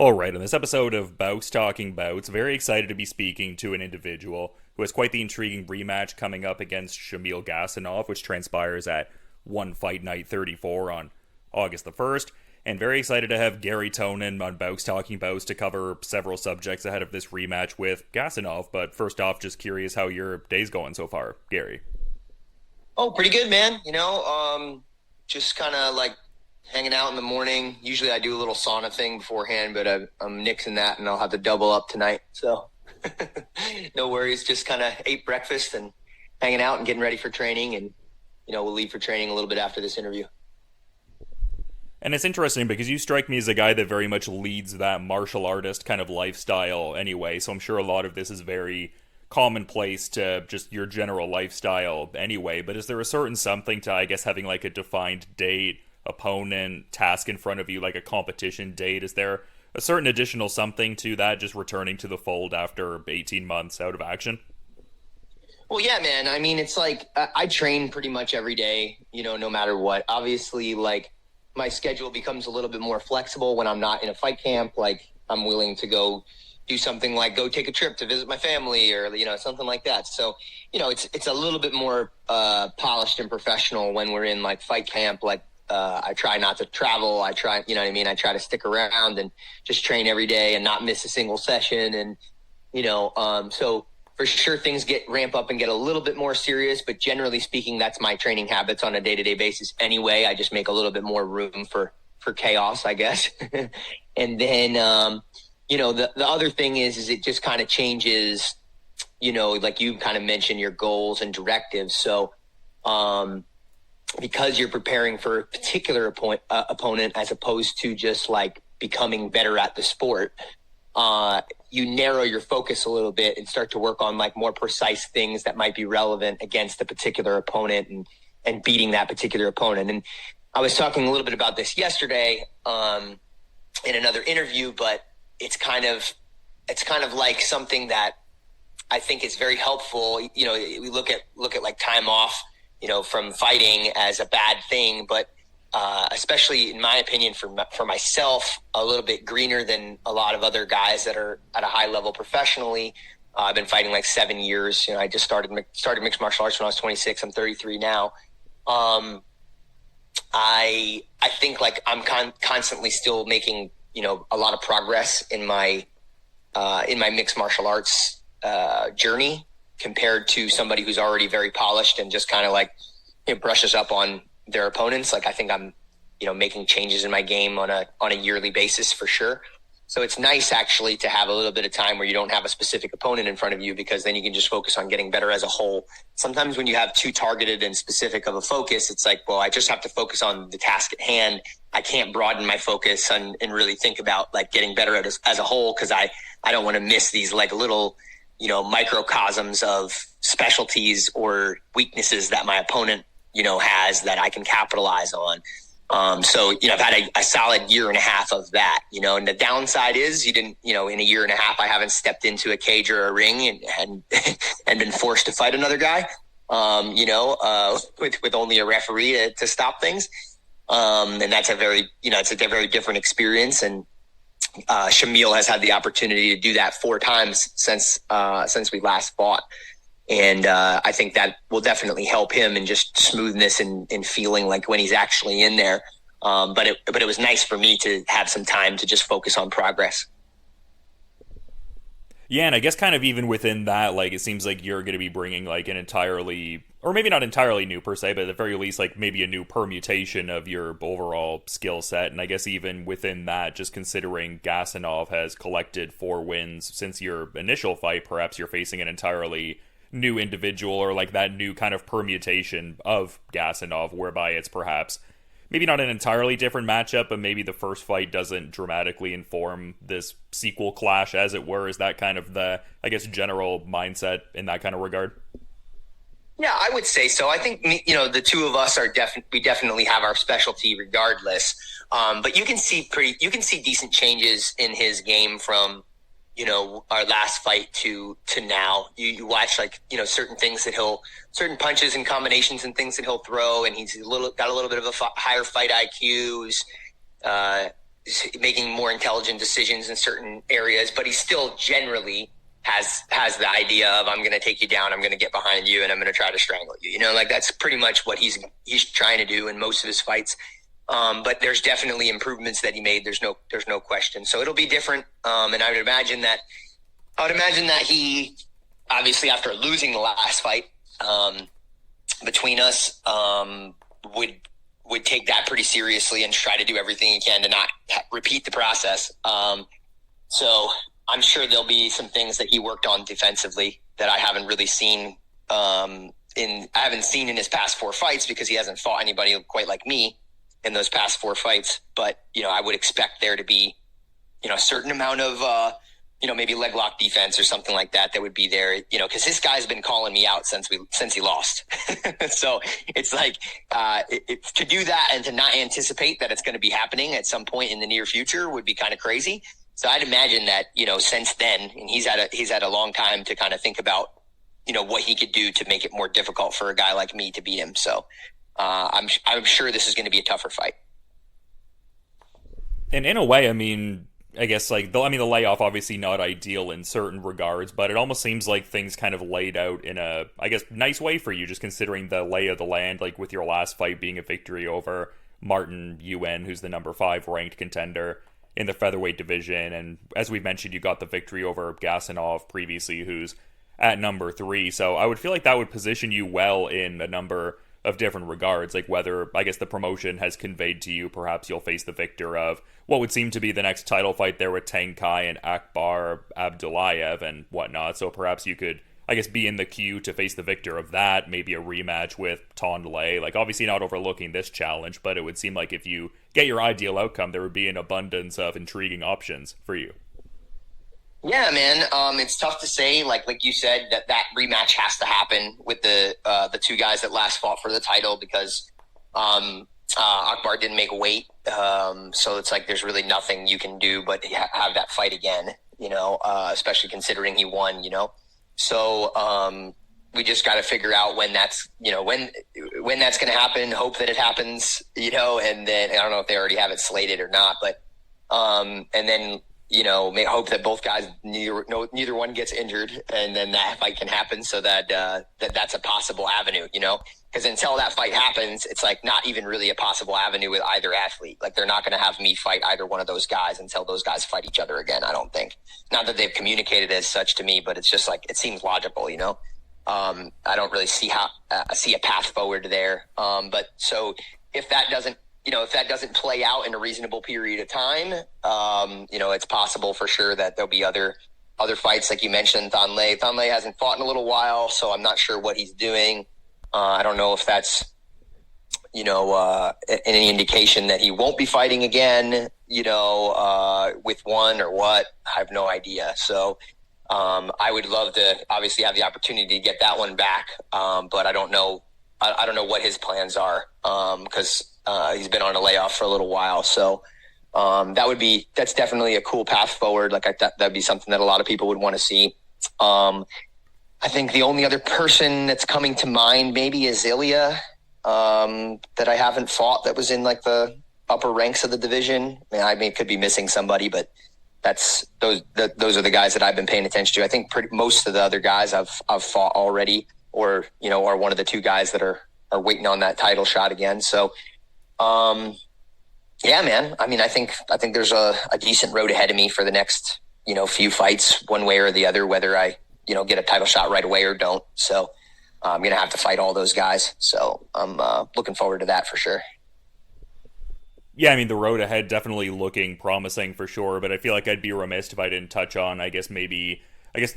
All right, on this episode of Bowks Talking Bouts, very excited to be speaking to an individual who has quite the intriguing rematch coming up against Shamil Gasanov, which transpires at One Fight Night 34 on August the 1st. And very excited to have Garry Tonon on Bowks Talking Bouts to cover several subjects ahead of this rematch with Gasanov. But first off, just curious how your day's going so far, Garry. Oh, pretty good, man. Just kind of like hanging out in the morning. Usually I do a little sauna thing beforehand, but I'm nixing that, and I'll have to double up tonight. So no worries. Just kind of ate breakfast and hanging out and getting ready for training. And, we'll leave for training a little bit after this interview. And it's interesting because you strike me as a guy that very much leads that martial artist kind of lifestyle anyway. So I'm sure a lot of this is very commonplace to just your general lifestyle anyway. But is there a certain something to, I guess, having like a defined date, opponent, task in front of you, like a competition date? Is there a certain additional something to that, just returning to the fold after 18 months out of action? Well, yeah, man. I mean, it's like I train pretty much every day, no matter what. Obviously, like, my schedule becomes a little bit more flexible when I'm not in a fight camp. Like, I'm willing to go do something like go take a trip to visit my family or, something like that. So, it's a little bit more polished and professional when we're in like fight camp. Like, I try not to travel. I try, I try to stick around and just train every day and not miss a single session. And, so for sure things ramp up and get a little bit more serious, but generally speaking, that's my training habits on a day-to-day basis. Anyway, I just make a little bit more room for chaos, I guess. And then, the other thing is it just kind of changes, like you kind of mentioned, your goals and directives. So, because you're preparing for a particular opponent as opposed to just like becoming better at the sport, you narrow your focus a little bit and start to work on like more precise things that might be relevant against a particular opponent and beating that particular opponent. And I was talking a little bit about this yesterday in another interview, but it's kind of like something that I think is very helpful. We look at like time off, from fighting as a bad thing, but especially in my opinion, for myself, a little bit greener than a lot of other guys that are at a high level professionally. I've been fighting like 7 years. I just started mixed martial arts when I was 26. I'm 33 now. I think like I'm constantly still making, a lot of progress in my mixed martial arts journey compared to somebody who's already very polished and just kind of like brushes up on their opponents. Like, I think I'm, making changes in my game on a yearly basis for sure. So it's nice actually to have a little bit of time where you don't have a specific opponent in front of you, because then you can just focus on getting better as a whole. Sometimes when you have too targeted and specific of a focus, it's like, well, I just have to focus on the task at hand. I can't broaden my focus and really think about like getting better as a whole, because I don't want to miss these like little, microcosms of specialties or weaknesses that my opponent, has that I can capitalize on. So, I've had a solid year and a half of that, and the downside is in a year and a half, I haven't stepped into a cage or a ring and been forced to fight another guy, with only a referee to stop things. And that's a very different experience. And Shamil has had the opportunity to do that 4 times since we last fought. And I think that will definitely help him in just smoothness and feeling like when he's actually in there. But it was nice for me to have some time to just focus on progress. Yeah, and I guess kind of even within that, like, it seems like you're going to be bringing like an entirely, or maybe not entirely new per se, but at the very least, like maybe a new permutation of your overall skill set. And I guess even within that, just considering Gasanov has collected 4 wins since your initial fight, perhaps you're facing an entirely new individual, or like that new kind of permutation of Gasanov, whereby it's perhaps maybe not an entirely different matchup, but maybe the first fight doesn't dramatically inform this sequel clash, as it were. Is that kind of the, I guess, general mindset in that kind of regard? Yeah, I would say so. I think, the two of us we definitely have our specialty regardless. But you can see decent changes in his game from, our last fight to now. You watch like, certain things that certain punches and combinations and things that he'll throw, and he's got a little bit of a higher fight IQ. making more intelligent decisions in certain areas, but he still generally has the idea of, I'm going to take you down, I'm going to get behind you, and I'm going to try to strangle you. Like that's pretty much what he's trying to do in most of his fights. But there's definitely improvements that he made. There's no question. So it'll be different. And I would imagine that he, obviously after losing the last fight between us, would take that pretty seriously and try to do everything he can to not repeat the process. So I'm sure there'll be some things that he worked on defensively that I haven't really seen in his past 4 fights, because he hasn't fought anybody quite like me in those past 4 fights. But, I would expect there to be, a certain amount of, maybe leg lock defense or something like that would be there, because this guy's been calling me out since he lost. So it's like to do that and to not anticipate that it's going to be happening at some point in the near future would be kind of crazy. So I'd imagine that, since then, and he's had a long time to kind of think about, what he could do to make it more difficult for a guy like me to beat him. So I'm sure this is going to be a tougher fight. And in a way, I guess the layoff obviously not ideal in certain regards, but it almost seems like things kind of laid out in a, nice way for you, just considering the lay of the land, like with your last fight being a victory over Martin Nguyen, who's the number 5 ranked contender in the featherweight division. And as we mentioned, you got the victory over Gasanov previously, who's at number 3. So I would feel like that would position you well in a number of different regards, like whether, the promotion has conveyed to you perhaps you'll face the victor of what would seem to be the next title fight there with Thanh and Akbar Abdullayev and whatnot. So perhaps you could, be in the queue to face the victor of that, maybe a rematch with Thanh. Obviously not overlooking this challenge, but it would seem like if you get your ideal outcome, there would be an abundance of intriguing options for you. Yeah, man. It's tough to say, like you said, that rematch has to happen with the 2 guys that last fought for the title, because Akbar didn't make weight. So it's like there's really nothing you can do but have that fight again, especially considering he won, So we just got to figure out when that's, when that's going to happen, hope that it happens, and then I don't know if they already have it slated or not, but and then, hope that both guys, neither one gets injured, and then that fight can happen, so that that's a possible avenue, because until that fight happens, it's like not even really a possible avenue with either athlete. Like they're not going to have me fight either one of those guys until those guys fight each other again. I don't think, not that they've communicated as such to me, but it's just like, it seems logical, I don't really see a path forward there. But so if that doesn't play out in a reasonable period of time, it's possible for sure that there'll be other fights, like you mentioned, Thanh. Thanh hasn't fought in a little while, so I'm not sure what he's doing. I don't know if that's, any indication that he won't be fighting again, with one or what. I have no idea. So I would love to obviously have the opportunity to get that one back, but I don't know. I don't know what his plans are, because he's been on a layoff for a little while. So that's definitely a cool path forward. Like that'd be something that a lot of people would want to see. I think the only other person that's coming to mind maybe is Ilya, that I haven't fought, that was in like the upper ranks of the division. I mean, could be missing somebody, but those are the guys that I've been paying attention to. I think most of the other guys I've fought already, or are one of the 2 guys that are waiting on that title shot again. So, yeah, man. I mean, I think there's a decent road ahead of me for the next, few fights, one way or the other, whether I, get a title shot right away or don't. So I'm going to have to fight all those guys. So I'm looking forward to that for sure. Yeah, I mean, the road ahead definitely looking promising for sure, but I feel like I'd be remiss if I didn't touch on, the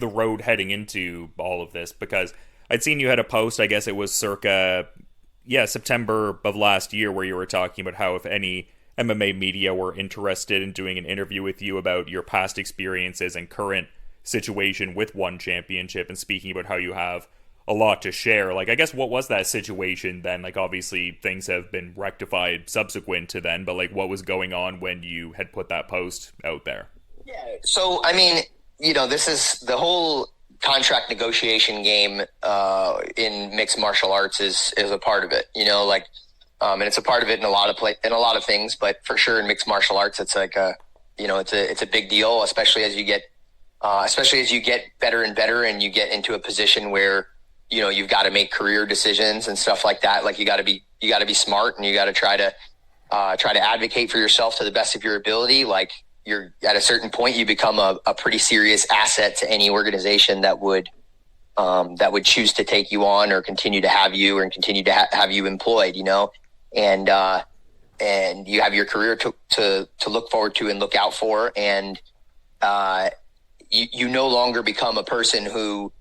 road heading into all of this, because I'd seen you had a post, I guess it was circa, September of last year, where you were talking about how if any MMA media were interested in doing an interview with you about your past experiences and current situation with One Championship, and speaking about how you have a lot to share. Like, I guess what was that situation then? Like, obviously things have been rectified subsequent to then, but like what was going on when you had put that post out there? Yeah. So, I mean, this is the whole contract negotiation game in mixed martial arts is a part of it, And it's a part of it in a lot of things, but for sure in mixed martial arts, it's like it's a big deal, especially as you get better and better, and you get into a position where, you've got to make career decisions and stuff like that. Like you got to be smart, and you got to try to advocate for yourself to the best of your ability. Like you're at a certain point, you become a pretty serious asset to any organization that would choose to take you on or continue to have you and continue to have you employed, and you have your career to look forward to and look out for. And, you no longer become a person who,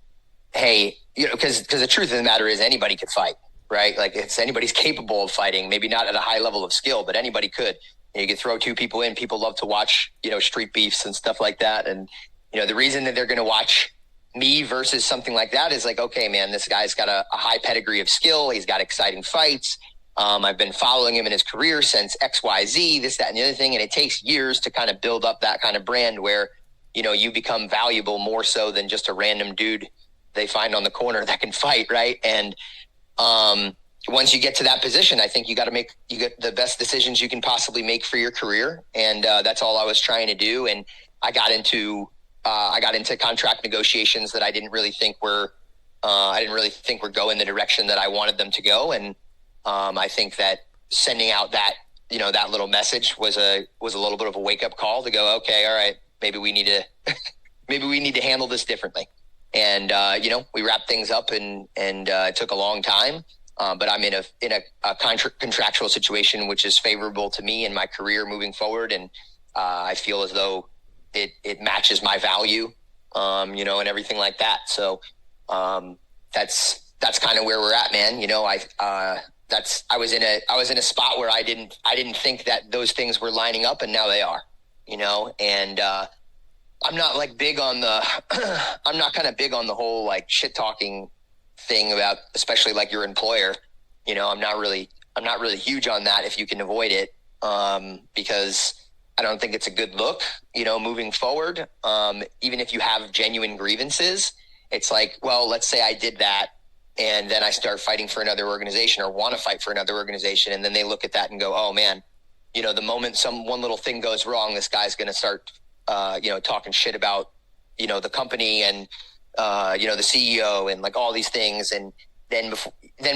hey, because the truth of the matter is anybody could fight, right? Like anybody's capable of fighting, maybe not at a high level of skill, but anybody could. You could throw two people in. People love to watch, street beefs and stuff like that. And, the reason that they're going to watch me versus something like that is like, okay, man, this guy's got a high pedigree of skill. He's got exciting fights. I've been following him in his career since XYZ, this, that, and the other thing. And it takes years to kind of build up that kind of brand where, you become valuable more so than just a random dude they find on the corner that can fight. Right. And, once you get to that position, I think you get the best decisions you can possibly make for your career. And, that's all I was trying to do. And I got into contract negotiations that I didn't really think were going the direction that I wanted them to go. And, I think that sending out that, that little message was a little bit of a wake up call to go, okay, all right, maybe we need to handle this differently. And, we wrapped things up and it took a long time. But I'm in a contractual situation, which is favorable to me in my career moving forward. And, I feel as though it matches my value, and everything like that. So, that's kind of where we're at, man. I was in a spot where I didn't think that those things were lining up, and now they are, and, I'm not like big on I'm not kind of big on the whole like shit talking thing about, especially like your employer, I'm not really huge on that if you can avoid it. Because I don't think it's a good look, moving forward. Even if you have genuine grievances, it's like, well, let's say I did that and then I start fighting for another organization or want to fight for another organization. And then they look at that and go, oh man, the moment one little thing goes wrong, this guy's going to start, talking shit about, the company and, the CEO and like all these things. And then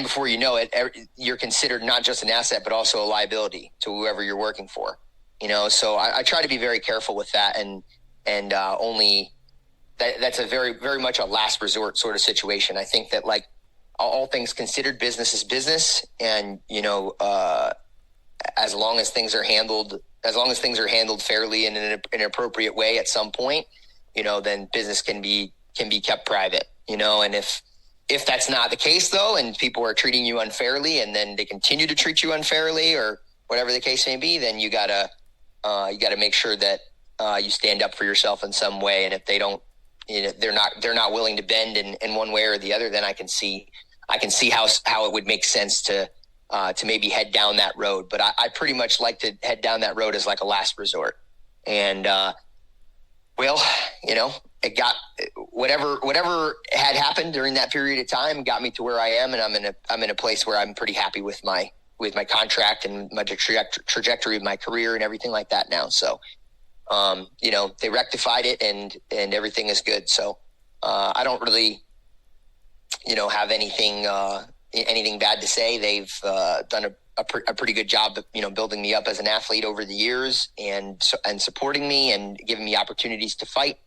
before you know it, you're considered not just an asset, but also a liability to whoever you're working for, so I try to be very careful with that. And only that's a very, very much a last resort sort of situation. I think that like all things considered, business is business. And, as long as things are handled fairly and in an appropriate way at some point, then business can be kept private, and if that's not the case though, and people are treating you unfairly and then they continue to treat you unfairly or whatever the case may be, then you gotta make sure that, you stand up for yourself in some way. And if they don't, they're not willing to bend in one way or the other, then I can see how it would make sense to maybe head down that road. But I pretty much like to head down that road as like a last resort. And, well, it got whatever had happened during that period of time got me to where I am. And I'm in a place where I'm pretty happy with my contract and my trajectory of my career and everything like that now. So, they rectified it and everything is good. So, I don't really, have anything bad to say. They've, done a pretty good job of, building me up as an athlete over the years and supporting me and giving me opportunities to fight.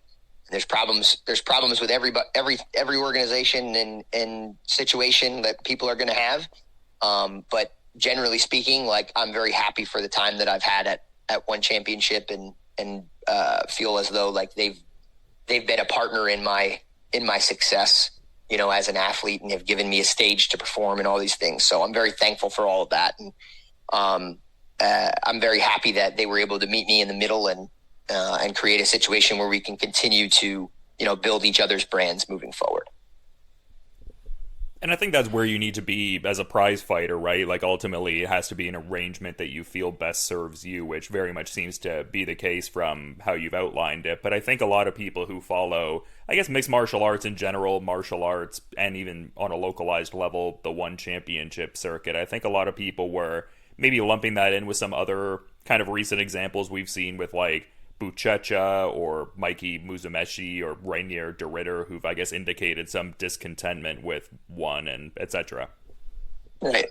There's problems with every organization and situation that people are going to have. But generally speaking, like I'm very happy for the time that I've had at one championship and feel as though like they've been a partner in my success, as an athlete, and have given me a stage to perform and all these things. So I'm very thankful for all of that. And I'm very happy that they were able to meet me in the middle and create a situation where we can continue to, build each other's brands moving forward. And I think that's where you need to be as a prize fighter, right? Like, ultimately, it has to be an arrangement that you feel best serves you, which very much seems to be the case from how you've outlined it. But I think a lot of people who follow, I guess, mixed martial arts in general, martial arts, and even on a localized level, the one championship circuit, I think a lot of people were maybe lumping that in with some other kind of recent examples we've seen with, like, Buchecha or Mikey Muzumeshi or Rainier de Ritter, who've, I guess, indicated some discontentment with one and etc. Right.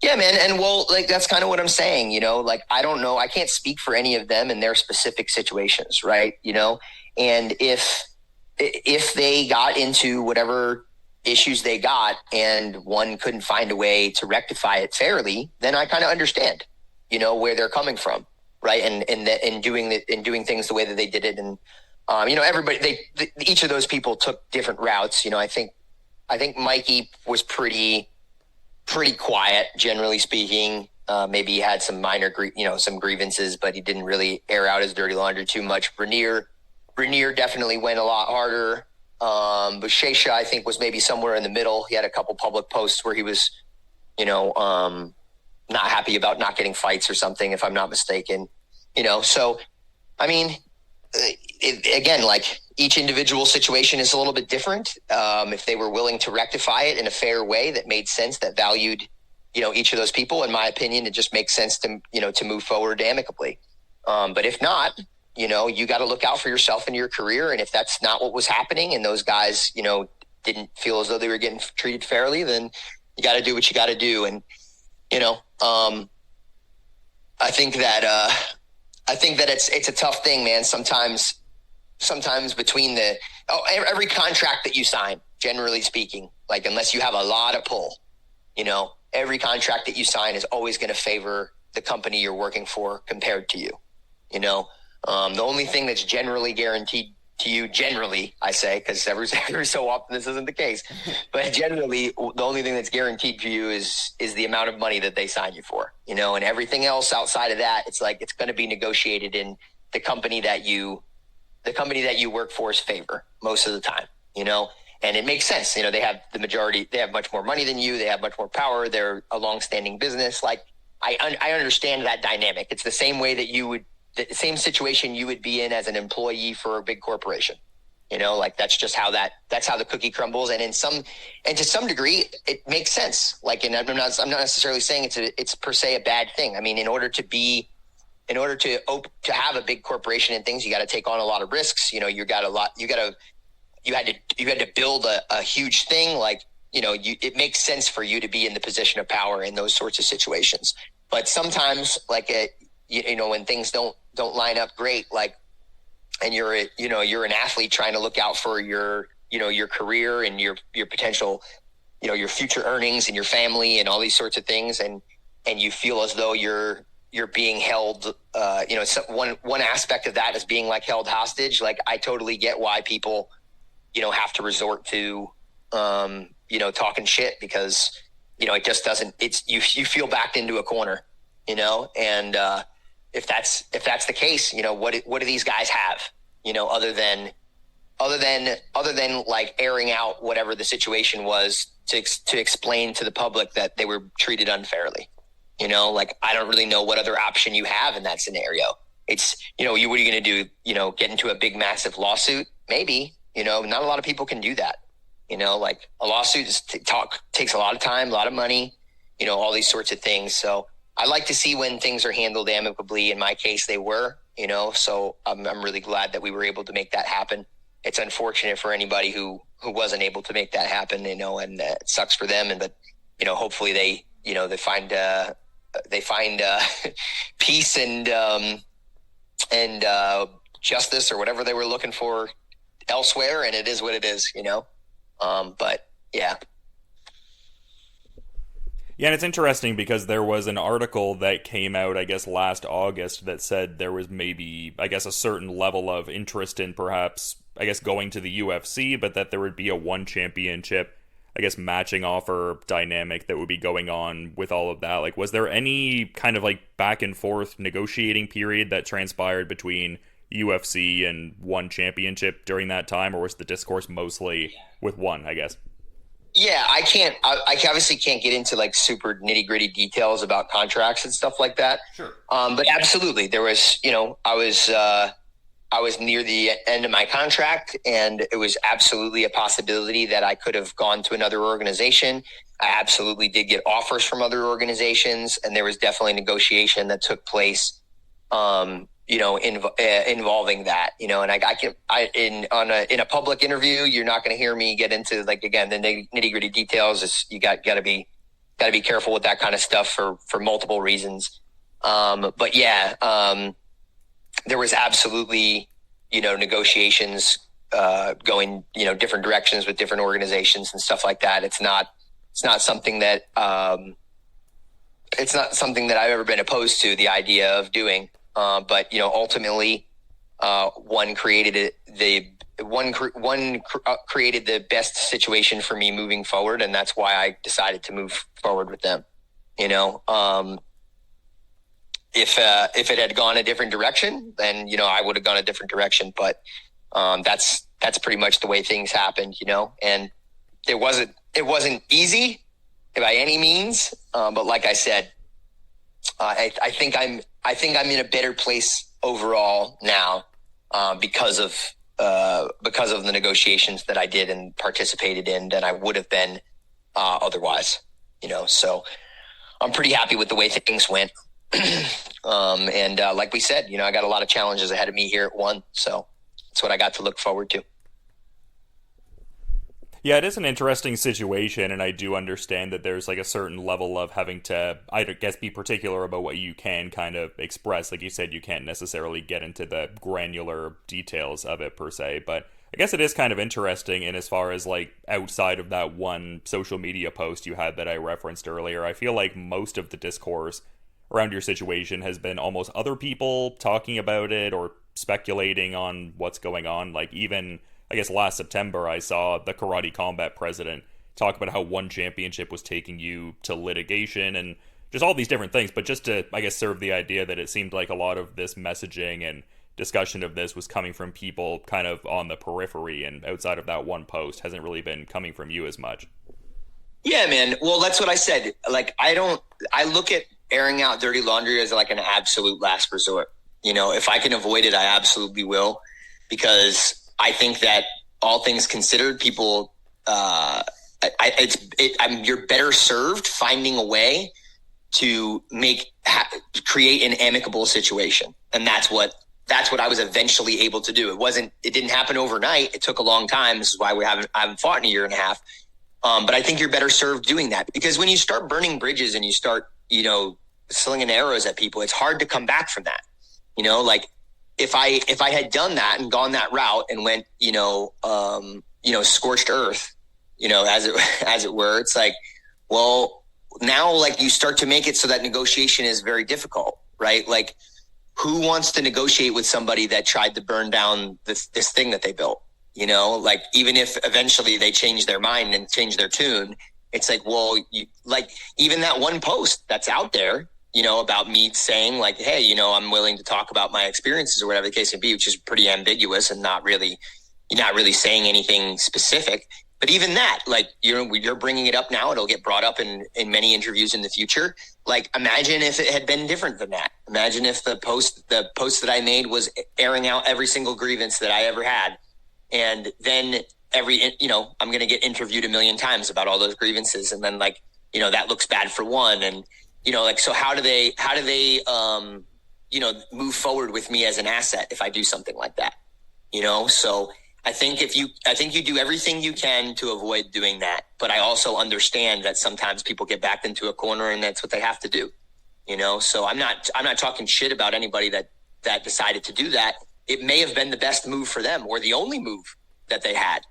Yeah, man. And well, like, that's kind of what I'm saying, like, I don't know. I can't speak for any of them in their specific situations. Right. And if they got into whatever issues they got and one couldn't find a way to rectify it fairly, then I kind of understand, where they're coming from. Right. And doing things the way that they did it. And, everybody, each of those people took different routes. I think Mikey was pretty quiet, generally speaking. Maybe he had some minor, some grievances, but he didn't really air out his dirty laundry too much. Rainier definitely went a lot harder. But Shesha, I think, was maybe somewhere in the middle. He had a couple public posts where he was, not happy about not getting fights or something, if I'm not mistaken. So, I mean, again, like, each individual situation is a little bit different. If they were willing to rectify it in a fair way that made sense, that valued, each of those people, in my opinion, it just makes sense to, to move forward amicably. But if not, you got to look out for yourself and your career. And if that's not what was happening and those guys, didn't feel as though they were getting treated fairly, then you got to do what you got to do. And, I think that it's a tough thing, man. Sometimes between every contract that you sign, generally speaking, like, unless you have a lot of pull, every contract that you sign is always going to favor the company you're working for compared to you. The only thing that's generally guaranteed to you, generally, I say, because every so often this isn't the case, but generally the only thing that's guaranteed to you is the amount of money that they sign you for, and everything else outside of that, it's like, it's going to be negotiated in the company that you work for's favor most of the time, and it makes sense. They have they have much more money than you. They have much more power. They're a long-standing business. Like, I understand that dynamic. It's the same way that the same situation you would be in as an employee for a big corporation. Like, that's just that's how the cookie crumbles. And to some degree, it makes sense. Like, and I'm not necessarily saying it's per se a bad thing. I mean, in order to have a big corporation and things, you got to take on a lot of risks. You had to build a huge thing. Like, it makes sense for you to be in the position of power in those sorts of situations. But sometimes, like, when things don't line up great, like, and you're an athlete trying to look out for your career and your potential, your future earnings and your family and all these sorts of things. And you feel as though you're being held, one aspect of that is being, like, held hostage. Like, I totally get why people, have to resort to, talking shit, because, it just doesn't, you feel backed into a corner, and, if that's the case, what do these guys have, other than like airing out whatever the situation was to explain to the public that they were treated unfairly, like, I don't really know what other option you have in that scenario. It's, what are you going to do? Get into a big, massive lawsuit? Maybe, not a lot of people can do that. Like, a lawsuit takes a lot of time, a lot of money, all these sorts of things. So I like to see when things are handled amicably. In my case, they were, so I'm really glad that we were able to make that happen. It's unfortunate for anybody who wasn't able to make that happen, and it sucks for them. But hopefully they find peace and justice or whatever they were looking for elsewhere. And it is what it is, but yeah. Yeah, and it's interesting because there was an article that came out, I guess, last August that said there was maybe, I guess, a certain level of interest in perhaps, I guess, going to the UFC, but that there would be a one championship, I guess, matching offer dynamic that would be going on with all of that. Like, was there any kind of, like, back and forth negotiating period that transpired between UFC and one championship during that time, or was the discourse mostly with one, I guess? Yeah, I obviously can't get into like super nitty gritty details about contracts and stuff like that. Sure. But absolutely, there was, I was near the end of my contract, and it was absolutely a possibility that I could have gone to another organization. I absolutely did get offers from other organizations, and there was definitely negotiation that took place, involving that, and in a public interview, you're not going to hear me get into like, again, the nitty gritty details. You got to be careful with that kind of stuff for multiple reasons. But yeah, there was absolutely, negotiations, going, different directions with different organizations and stuff like that. It's not something that, I've ever been opposed to the idea of doing. But ultimately, one created created the best situation for me moving forward. And that's why I decided to move forward with them. If it had gone a different direction, then, I would have gone a different direction. But that's pretty much the way things happened, and it wasn't easy by any means. But like I said, I think I'm in a better place overall now because of the negotiations that I did and participated in than I would have been otherwise. So I'm pretty happy with the way things went. And like we said, I got a lot of challenges ahead of me here at one, so that's what I got to look forward to. Yeah, it is an interesting situation, and I do understand that there's like a certain level of having to, I guess, be particular about what you can kind of express. Like you said, you can't necessarily get into the granular details of it per se, but I guess it is kind of interesting in as far as like outside of that one social media post you had that I referenced earlier. I feel like most of the discourse around your situation has been almost other people talking about it or speculating on what's going on. Like even, I guess last September, I saw the Karate Combat president talk about how one championship was taking you to litigation and just all these different things. But just to, I guess, serve the idea that it seemed like a lot of this messaging and discussion of this was coming from people kind of on the periphery and outside of that one post hasn't really been coming from you as much. Yeah, man. Well, that's what I said. Like, I look at airing out dirty laundry as like an absolute last resort. If I can avoid it, I absolutely will, because I think that all things considered, people, you're better served finding a way to create an amicable situation. And that's what I was eventually able to do. It didn't happen overnight. It took a long time. This is why I haven't fought in a year and a half. But I think you're better served doing that, because when you start burning bridges and you start, slinging arrows at people, it's hard to come back from that. Like if I had done that and gone that route and went, scorched earth, as it were, it's like, well, now like you start to make it so that negotiation is very difficult, right? Like, who wants to negotiate with somebody that tried to burn down this thing that they built? Like, even if eventually they change their mind and change their tune, it's like, well, even that one post that's out there, about me saying like, hey, I'm willing to talk about my experiences or whatever the case may be, which is pretty ambiguous and not really saying anything specific. But even that, like, you're bringing it up now, it'll get brought up in many interviews in the future. Like, imagine if it had been different than that. Imagine if the post that I made was airing out every single grievance that I ever had. And then I'm going to get interviewed a million times about all those grievances. And then like, that looks bad for one. And, so how do they move forward with me as an asset if I do something like that? So I think you do everything you can to avoid doing that. But I also understand that sometimes people get backed into a corner and that's what they have to do, so I'm not talking shit about anybody that decided to do that. It may have been the best move for them or the only move that they had,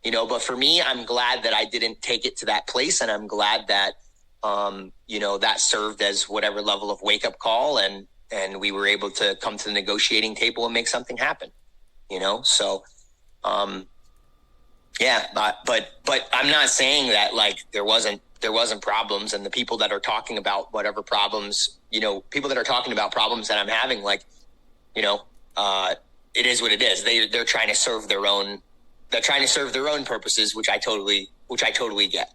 but for me, I'm glad that I didn't take it to that place. And I'm glad that, that served as whatever level of wake up call. And we were able to come to the negotiating table and make something happen, so, yeah, but I'm not saying that like there wasn't problems, and the people that are talking about whatever problems, people that are talking about problems that I'm having, like, it is what it is. They're trying to serve their own purposes, which I totally get.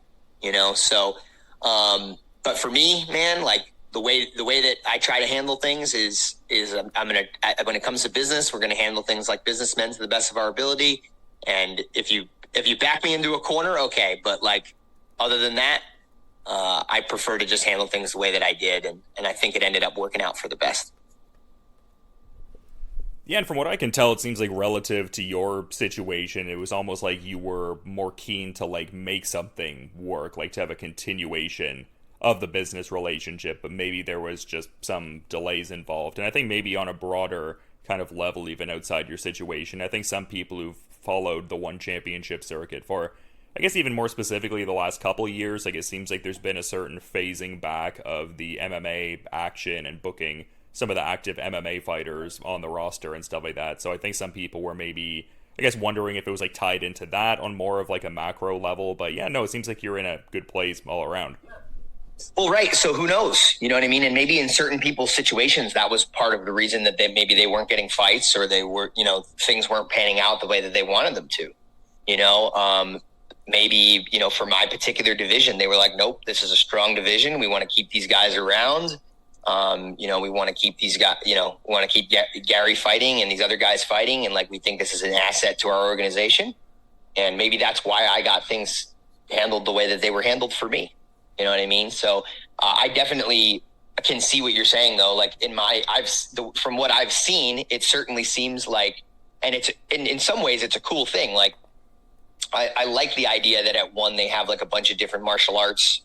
So, but for me, man, like the way that I try to handle things is when it comes to business, we're going to handle things like businessmen to the best of our ability. And if you back me into a corner, okay. But like, other than that, I prefer to just handle things the way that I did. And I think it ended up working out for the best. Yeah, and from what I can tell, it seems like relative to your situation, it was almost like you were more keen to like make something work, like to have a continuation of the business relationship, but maybe there was just some delays involved. And I think maybe on a broader kind of level, even outside your situation, I think some people who've followed the one championship circuit for, I guess even more specifically, the last couple of years, like it seems like there's been a certain phasing back of the MMA action and booking some of the active MMA fighters on the roster and stuff like that. So I think some people were maybe, I guess, wondering if it was like tied into that on more of like a macro level. But yeah, no, it seems like you're in a good place all around. Well, right. So who knows? You know what I mean? And maybe in certain people's situations, that was part of the reason that maybe they weren't getting fights, or they were, things weren't panning out the way that they wanted them to. Maybe, for my particular division, they were like, nope, this is a strong division. We want to keep these guys around. We want to keep these guys, we want to keep Garry fighting and these other guys fighting. And like, we think this is an asset to our organization. And maybe that's why I got things handled the way that they were handled for me. You know what I mean? So I definitely can see what you're saying, though. Like from what I've seen, it certainly seems like, and it's in some ways it's a cool thing. Like I like the idea that at one they have like a bunch of different martial arts,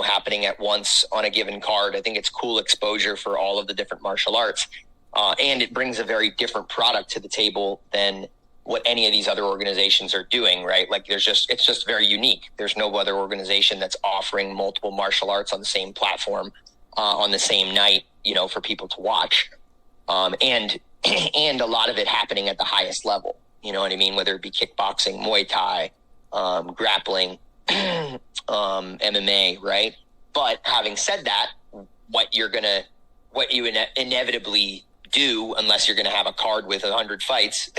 happening at once on a given card. I think it's cool exposure for all of the different martial arts, and it brings a very different product to the table than what any of these other organizations are doing, right? Like it's just very unique. There's no other organization that's offering multiple martial arts on the same platform, on the same night, for people to watch. And a lot of it happening at the highest level, you know what I mean? Whether it be kickboxing, Muay Thai, grappling, MMA, right? But having said that, what you inevitably do, unless you're going to have a card with 100 fights,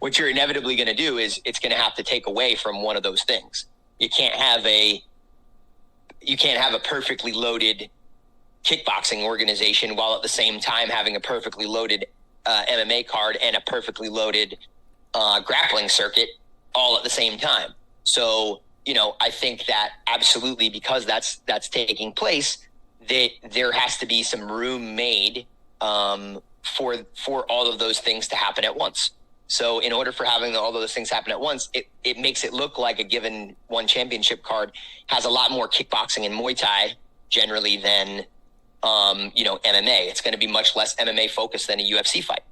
what you're inevitably going to do is it's going to have to take away from one of those things. You can't have a perfectly loaded kickboxing organization while at the same time having a perfectly loaded MMA card and a perfectly loaded grappling circuit all at the same time. So, I think that absolutely, because that's taking place, that there has to be some room made for all of those things to happen at once. So in order for having all of those things happen at once, it makes it look like a given one championship card has a lot more kickboxing and Muay Thai generally than, MMA. It's going to be much less MMA focused than a UFC fight,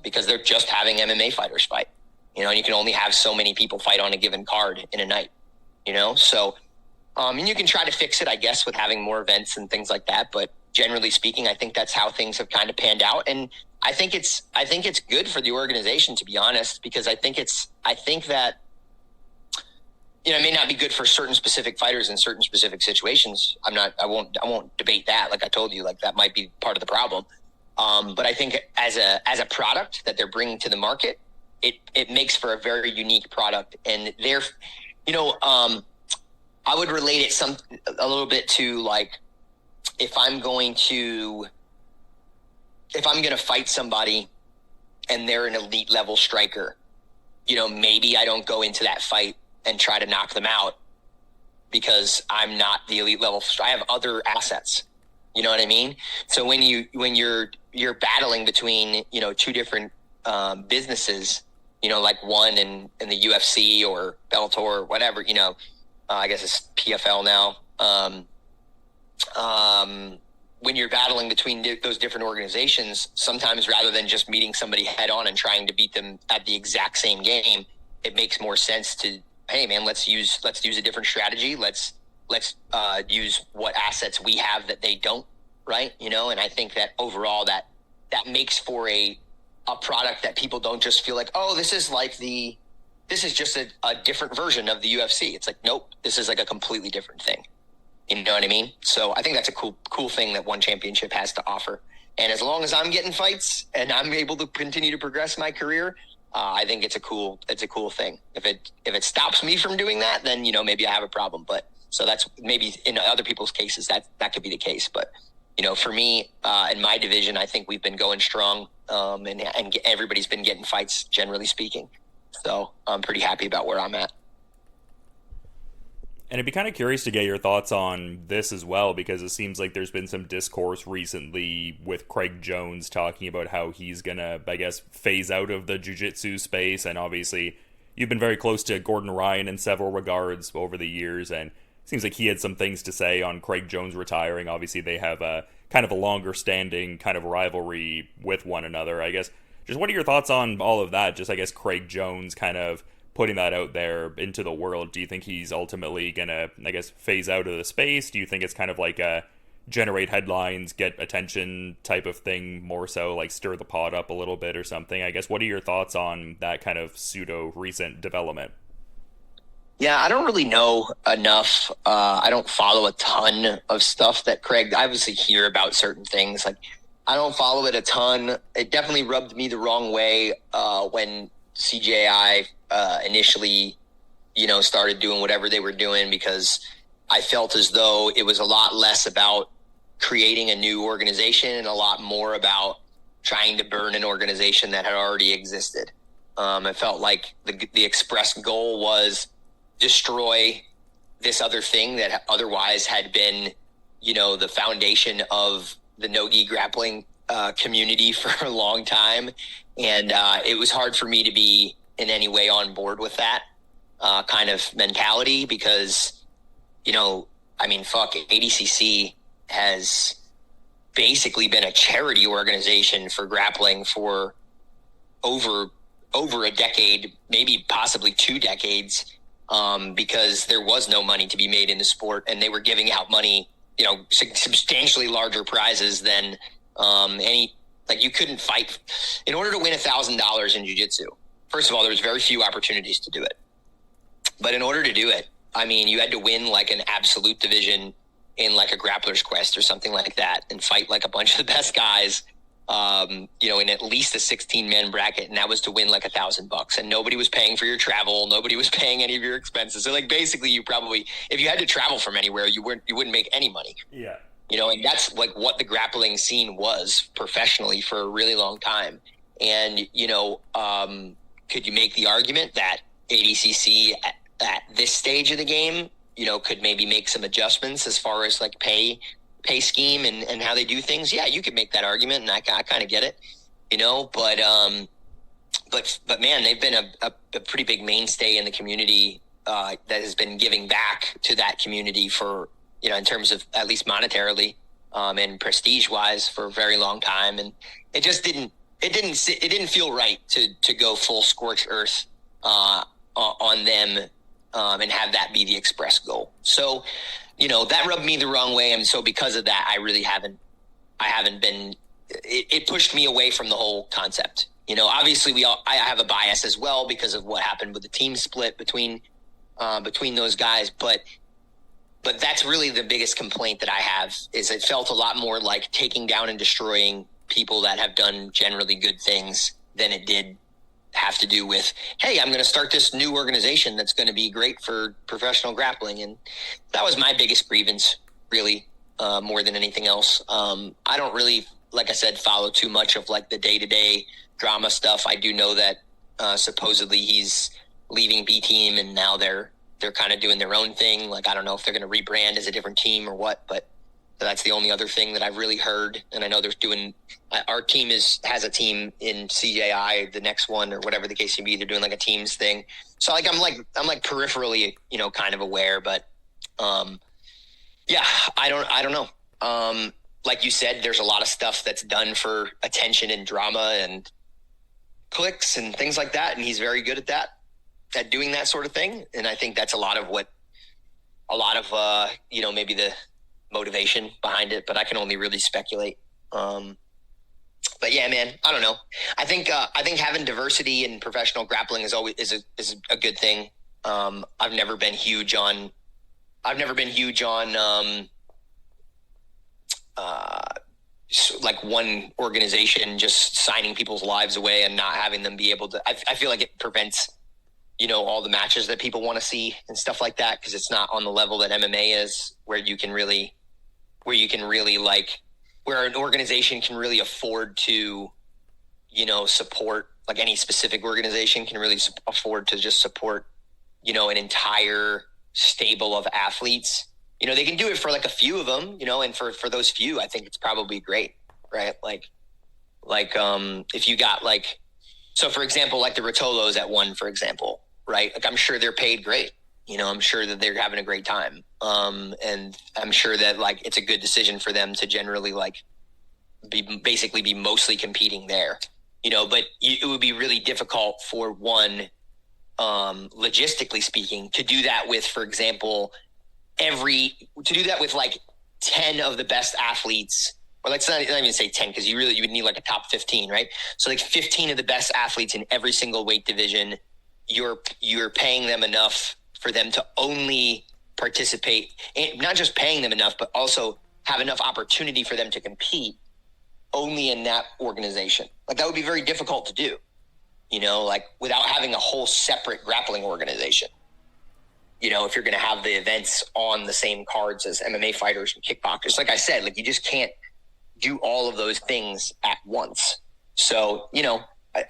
because they're just having MMA fighters fight, and you can only have so many people fight on a given card in a night, so, and you can try to fix it, I guess, with having more events and things like that. But generally speaking, I think that's how things have kind of panned out. And I think it's good for the organization, to be honest, because I think that, it may not be good for certain specific fighters in certain specific situations. I won't debate that. Like I told you, like that might be part of the problem. But I think as a product that they're bringing to the market, it makes for a very unique product. And I would relate it a little bit to like, if I'm going to fight somebody and they're an elite level striker, maybe I don't go into that fight and try to knock them out because I'm not the elite level. I have other assets. You know what I mean? So when you're battling between, two different businesses, like one in the UFC or Bellator or whatever, I guess it's PFL now. When you're battling between those different organizations, sometimes rather than just meeting somebody head on and trying to beat them at the exact same game, it makes more sense to, hey man, let's use a different strategy. Let's use what assets we have that they don't, right? And I think that overall that makes for a product that people don't just feel like, oh, this is just a different version of the UFC. It's like, nope, this is like a completely different thing. You know what I mean? So I think that's a cool thing that one championship has to offer. And as long as I'm getting fights and I'm able to continue to progress my career, I think it's a cool thing. If it stops me from doing that, then, you know, maybe I have a problem. But so that's maybe in other people's cases that could be the case. But, you know, for me, in my division, I think we've been going strong, and everybody's been getting fights, generally speaking. So I'm pretty happy about where I'm at. And I'd be kind of curious to get your thoughts on this as well, because it seems like there's been some discourse recently with Craig Jones talking about how he's going to, I guess, phase out of the jiu-jitsu space. And obviously, you've been very close to Gordon Ryan in several regards over the years, and it seems like he had some things to say on Craig Jones retiring. Obviously, they have a kind of a longer-standing kind of rivalry with one another. I guess, just what are your thoughts on all of that? Just, I guess, Craig Jones kind of putting that out there into the world. Do you think he's ultimately gonna, I guess, phase out of the space? Do you think it's kind of like a generate headlines, get attention type of thing, more so like stir the pot up a little bit or something? I guess, what are your thoughts on that kind of pseudo recent development? Yeah, I don't really know enough. I don't follow a ton of stuff that Craig, I obviously hear about certain things. Like, I don't follow it a ton. It definitely rubbed me the wrong way when CJI initially, you know, started doing whatever they were doing, because I felt as though it was a lot less about creating a new organization and a lot more about trying to burn an organization that had already existed. I felt like the express goal was destroy this other thing that otherwise had been, you know, the foundation of the no-gi grappling community for a long time. And it was hard for me to be in any way on board with that kind of mentality, because, you know, I mean, fuck, ADCC has basically been a charity organization for grappling for over a decade, maybe possibly 2 decades, because there was no money to be made in the sport, and they were giving out money, you know, substantially larger prizes than any. Like, you couldn't fight in order to win $1,000 in jiu-jitsu. First of all, there was very few opportunities to do it. But in order to do it, I mean, you had to win like an absolute division in like a Grappler's Quest or something like that, and fight like a bunch of the best guys, you know, in at least a 16-man bracket. And that was to win like $1,000. And nobody was paying for your travel. Nobody was paying any of your expenses. So like, basically, you probably, if you had to travel from anywhere, you wouldn't make any money. Yeah. You know, and that's like what the grappling scene was professionally for a really long time. And, you know, could you make the argument that ADCC at this stage of the game, you know, could maybe make some adjustments as far as like pay scheme and how they do things? Yeah, you could make that argument, and I kind of get it, you know, but man, they've been a pretty big mainstay in the community that has been giving back to that community for, you know, in terms of at least monetarily and prestige wise for a very long time. And it just didn't feel right to go full scorched earth on them and have that be the express goal. So, you know, that rubbed me the wrong way. And so because of that, I really haven't been, it pushed me away from the whole concept. You know, obviously I have a bias as well because of what happened with the team split between those guys. But that's really the biggest complaint that I have, is it felt a lot more like taking down and destroying people that have done generally good things than it did have to do with, hey, I'm going to start this new organization that's going to be great for professional grappling. And that was my biggest grievance, really, more than anything else. I don't really, like I said, follow too much of like the day-to-day drama stuff. I do know that supposedly he's leaving B Team, and now they're kind of doing their own thing. Like, I don't know if they're going to rebrand as a different team or what, but that's the only other thing that I've really heard. And I know they're doing, our team has a team in CJI, the next one, or whatever the case may be. They're doing like a teams thing. So like, I'm like peripherally, you know, kind of aware, but yeah, I don't know. Like you said, there's a lot of stuff that's done for attention and drama and clicks and things like that. And he's very good at that, at doing that sort of thing. And I think that's a lot of you know, maybe the motivation behind it, but I can only really speculate. But yeah, man, I don't know. I think having diversity in professional grappling is a good thing. I've never been huge on like one organization just signing people's lives away and not having them be able to. I feel like it prevents, all the matches that people want to see and stuff like that, because it's not on the level that MMA is, where you can really like, where an organization can really afford to, support, like any specific organization can really afford to just support, an entire stable of athletes. They can do it for like a few of them, and for those few, I think it's probably great, right? Like if you got like, so for example, like the Rotolos at one, for example, right? Like I'm sure they're paid great. I'm sure that they're having a great time. And I'm sure that like it's a good decision for them to generally like be mostly competing there, but it would be really difficult for one, logistically speaking, to do that with, for example, like 10 of the best athletes, or let's not even say 10, because you would need like a top 15, right? So like 15 of the best athletes in every single weight division, you're paying them enough for them to only participate, and not just paying them enough, but also have enough opportunity for them to compete only in that organization. Like that would be very difficult to do, like without having a whole separate grappling organization. If you're going to have the events on the same cards as MMA fighters and kickboxers, like I said, like you just can't do all of those things at once. So,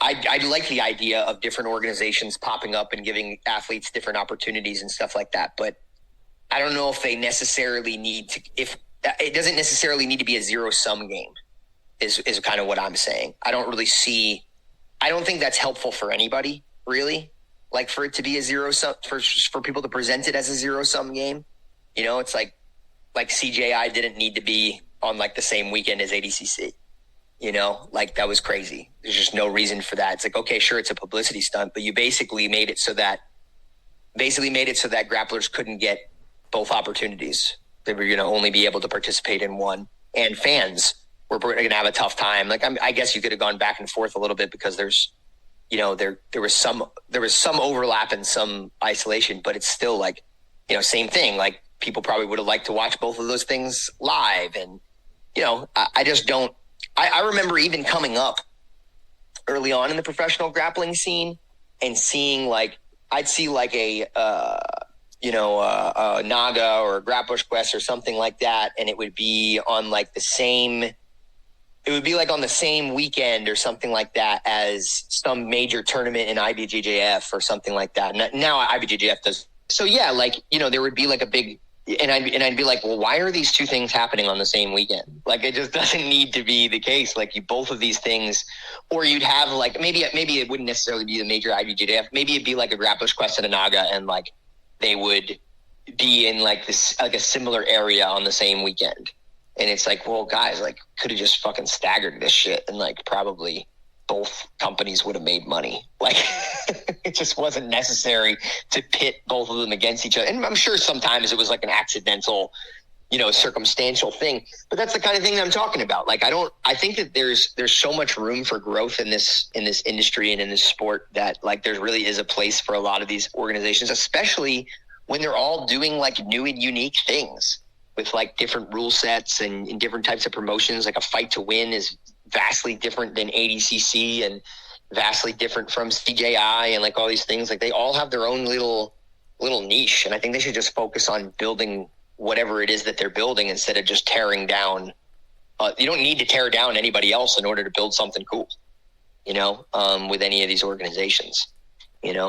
I like the idea of different organizations popping up and giving athletes different opportunities and stuff like that. But I don't know if they necessarily if it doesn't necessarily need to be a zero-sum game is kind of what I'm saying. I don't think that's helpful for anybody, really. Like for it to be a zero-sum, for people to present it as a zero-sum game. It's like CJI didn't need to be on like the same weekend as ADCC. Like that was crazy. There's just no reason for that. It's like, okay, sure, it's a publicity stunt, but you basically made it so that grapplers couldn't get both opportunities. They were going to only be able to participate in one, and fans were going to have a tough time. Like I guess you could have gone back and forth a little bit, because there's, there was some overlap and some isolation, but it's still like, same thing. Like people probably would have liked to watch both of those things live. And, I just don't. I remember even coming up early on in the professional grappling scene and seeing like, I'd see like a Naga or a Grappler's Quest or something like that. And it would be on like on the same weekend or something like that as some major tournament in IBJJF or something like that. Now IBJJF does. So yeah, like, there would be like a big, and I'd be like, well, why are these two things happening on the same weekend? Like, it just doesn't need to be the case. Like, both of these things, or you'd have like, maybe it wouldn't necessarily be the major IBJJF. Maybe it'd be like a Grappler's Quest and a Naga, and like they would be in like this, like a similar area on the same weekend. And it's like, well, guys, like could have just fucking staggered this shit, and like probably both companies would have made money. Like it just wasn't necessary to pit both of them against each other. And I'm sure sometimes it was like an accidental, circumstantial thing, but that's the kind of thing that I'm talking about. Like, I think that there's so much room for growth in this industry and in this sport that like there really is a place for a lot of these organizations, especially when they're all doing like new and unique things with like different rule sets and different types of promotions. Like a Fight to Win is vastly different than ADCC and vastly different from CJI and like all these things. Like they all have their own little niche. And I think they should just focus on building whatever it is that they're building instead of just tearing down. You don't need to tear down anybody else in order to build something cool, with any of these organizations,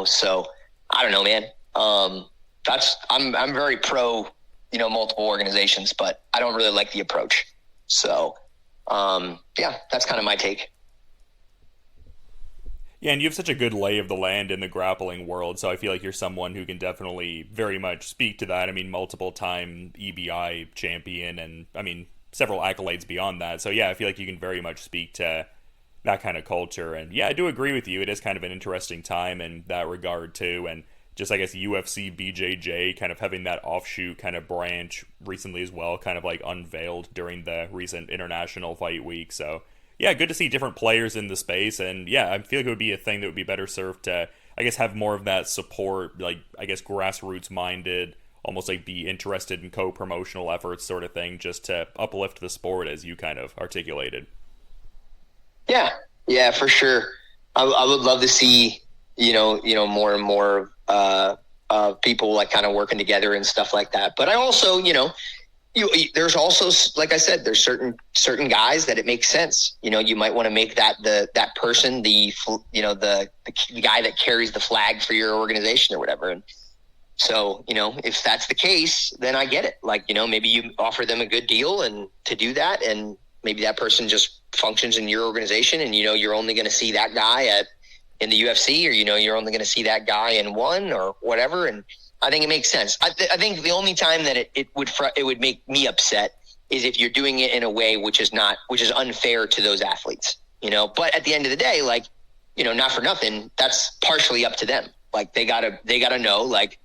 so I don't know, man. I'm very pro, multiple organizations, but I don't really like the approach. So, yeah, that's kind of my take. Yeah, and you have such a good lay of the land in the grappling world, so I feel like you're someone who can definitely very much speak to that. I mean, multiple-time EBI champion, and, I mean, several accolades beyond that. So, yeah, I feel like you can very much speak to that kind of culture. And, yeah, I do agree with you. It is kind of an interesting time in that regard, too. And just, I guess, UFC BJJ kind of having that offshoot kind of branch recently as well, kind of, like, unveiled during the recent International Fight Week. So, yeah, good to see different players in the space, and yeah, I feel like it would be a thing that would be better served to, I guess, have more of that support, like, I guess, grassroots-minded, almost like be interested in co-promotional efforts sort of thing, just to uplift the sport as you kind of articulated. Yeah, for sure. I would love to see, more and more people like kind of working together and stuff like that. But I also, there's also, like I said, there's certain guys that it makes sense. You might want to make that that person, the guy that carries the flag for your organization or whatever. And so, if that's the case, then I get it. Like, maybe you offer them a good deal and to do that, and maybe that person just functions in your organization, and you're only going to see that guy in the UFC, or you're only going to see that guy in one or whatever. And I think it makes sense. I think the only time that it would make me upset is if you're doing it in a way which is unfair to those athletes. But at the end of the day, like, not for nothing, that's partially up to them. Like, they gotta know, like,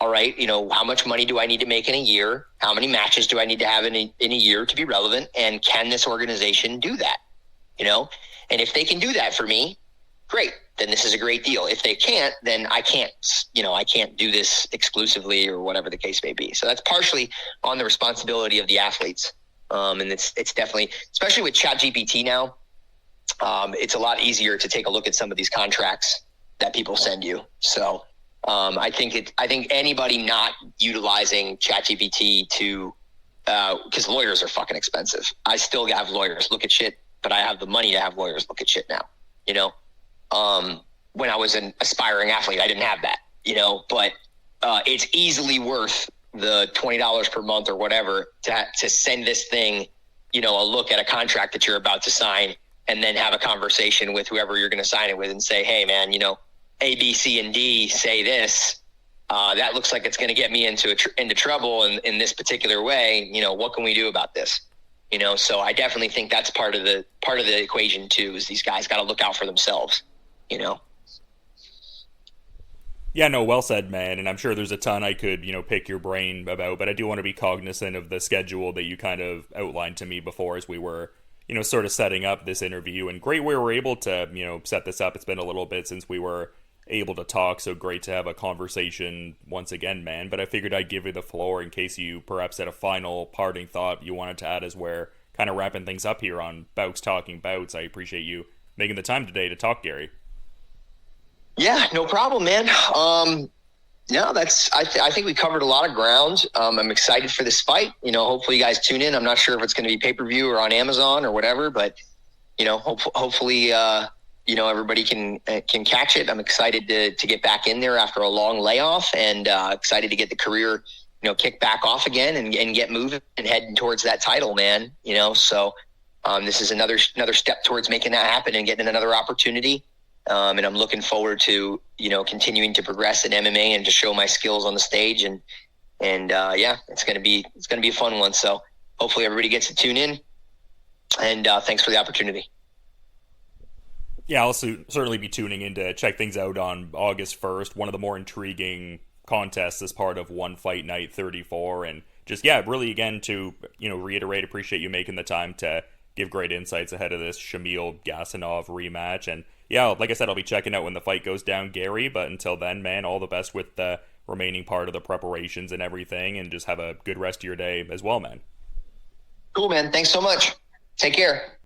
all right, how much money do I need to make in a year? How many matches do I need to have in a year to be relevant? And can this organization do that? And if they can do that for me, great, then this is a great deal. If they can't, then I can't do this exclusively or whatever the case may be. So that's partially on the responsibility of the athletes. And it's definitely, especially with ChatGPT now, it's a lot easier to take a look at some of these contracts that people send you. So I think anybody not utilizing ChatGPT to, because lawyers are fucking expensive. I still have lawyers look at shit, but I have the money to have lawyers look at shit now. When I was an aspiring athlete, I didn't have that. But it's easily worth the $20 per month or whatever to send this thing, a look at a contract that you're about to sign, and then have a conversation with whoever you're going to sign it with and say, hey man, A, B, C, and D say this, that looks like it's going to get me into trouble in this particular way. What can we do about this? So I definitely think that's part of the equation too, is these guys got to look out for themselves, Yeah, no, well said, man. And I'm sure there's a ton I could, pick your brain about, but I do want to be cognizant of the schedule that you kind of outlined to me before as we were, sort of setting up this interview. And great we were able to, set this up. It's been a little bit since we were able to talk, so great to have a conversation once again, man. But I figured I'd give you the floor in case you perhaps had a final parting thought you wanted to add as we're kind of wrapping things up here on Bowks Talking Bouts. I appreciate you making the time today to talk, Garry. Yeah, no problem, man. Yeah, I think we covered a lot of ground. I'm excited for this fight. Hopefully you guys tune in. I'm not sure if it's going to be pay-per-view or on Amazon or whatever, but hopefully everybody can catch it. I'm excited to get back in there after a long layoff, and excited to get the career, kick back off again and get moving and heading towards that title, man. So this is another step towards making that happen and getting another opportunity. And I'm looking forward to, continuing to progress in MMA and to show my skills on the stage. And yeah, it's going to be a fun one. So hopefully everybody gets to tune in, and thanks for the opportunity. Yeah, I'll certainly be tuning in to check things out on August 1st, one of the more intriguing contests as part of One Fight Night 34. And just, yeah, really, again, to, reiterate, appreciate you making the time to give great insights ahead of this Shamil Gasanov rematch. And yeah, like I said, I'll be checking out when the fight goes down, Garry. But until then, man, all the best with the remaining part of the preparations and everything. And just have a good rest of your day as well, man. Cool, man. Thanks so much. Take care.